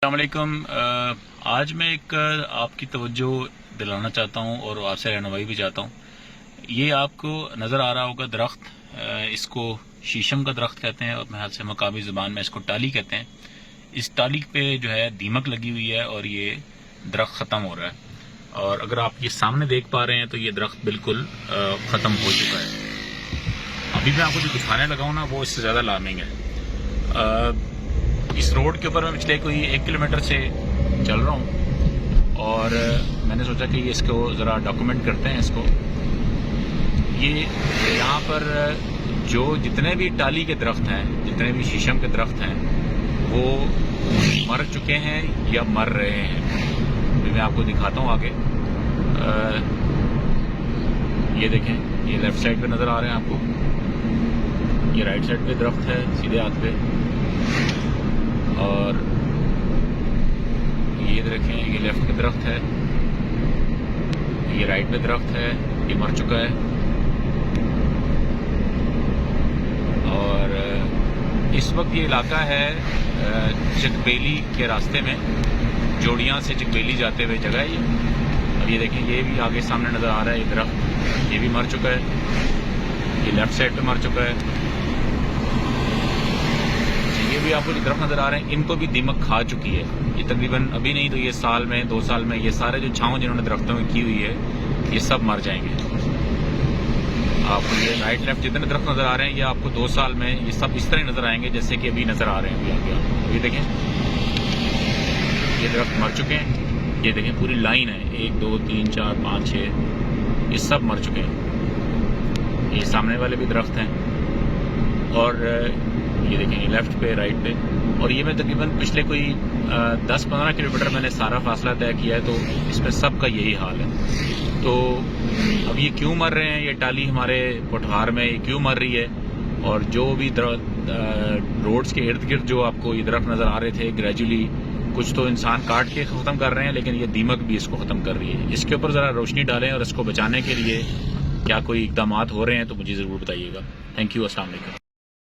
अस्सलामुअलैकुम। आज मैं एक आपकी तवज्जो दिलाना चाहता हूँ और आपसे रहनुमाई भी चाहता हूँ। ये आपको नज़र आ रहा होगा दरख्त, इसको शीशम का दरख्त कहते हैं और मेरे ख्याल से मकामी ज़ुबान में इसको टाली कहते हैं। इस टाली पे जो है दीमक लगी हुई है और ये दरख्त ख़त्म हो रहा है। और अगर आप ये सामने देख पा रहे हैं तो ये दरख्त बिल्कुल ख़त्म हो चुका है। अभी मैं आपको जो दिखाने लगा हूँ ना, वो इससे ज़्यादा अलार्मिंग है। इस रोड के ऊपर मैं पिछले कोई 1 किलोमीटर से चल रहा हूँ और मैंने सोचा कि इसको ज़रा डॉक्यूमेंट करते हैं इसको। ये यहाँ पर जो जितने भी टाली के दरख्त हैं, जितने भी शीशम के दरख्त हैं, वो मर चुके हैं या मर रहे हैं। तो मैं आपको दिखाता हूँ आगे। ये देखें, ये लेफ्ट साइड पे नज़र आ रहे हैं आपको, ये राइट साइड पे दरख्त है सीधे हाथ पे, और ये देखें ये लेफ्ट पे दरख्त है, ये राइट पे दरख्त है, ये मर चुका है। और इस वक्त ये इलाका है चकबेली के रास्ते में, जोड़ियाँ से चकबेली जाते हुए जगह है ये। अब ये देखें, ये भी आगे सामने नज़र आ रहा है, ये दरख्त ये भी मर चुका है, ये लेफ्ट साइड पे मर चुका है। ये भी आपको जो दरख्त नज़र आ रहे हैं, इनको भी दीमक खा चुकी है। ये तकरीबन अभी नहीं तो ये साल में 2 साल में ये सारे जो छाँव जिन्होंने दरख्तों में की हुई है, ये सब मर जाएंगे। आपको ये राइट लेफ्ट जितने दरख्त नज़र आ रहे हैं, ये आपको 2 साल में ये सब इस तरह नज़र आएंगे जैसे कि अभी नज़र आ रहे हैं। अभी आगे आपको ये देखें, ये दरख्त मर चुके हैं। ये देखें पूरी लाइन है, 1 2 3 4 5 6, ये सब मर चुके हैं। ये सामने वाले भी दरख्त हैं और ये देखें ये लेफ्ट पे राइट पे। और ये मैं तकरीबन पिछले कोई 10-15 किलोमीटर मैंने सारा फासला तय किया है, तो इसमें सब का यही हाल है। तो अब ये क्यों मर रहे हैं, ये टाली हमारे पोठहार में ये क्यों मर रही है, और जो भी रोड्स के इर्द गिर्द जो आपको ये दरख्त नज़र आ रहे थे, ग्रेजुअली कुछ तो इंसान काट के ख़त्म कर रहे हैं, लेकिन ये दीमक भी इसको ख़त्म कर रही है। इसके ऊपर ज़रा रोशनी डालें और इसको बचाने के लिए क्या कोई इक़दामात हो रहे हैं तो मुझे ज़रूर बताइएगा। Thank you. अस्सलाम वालेकुम।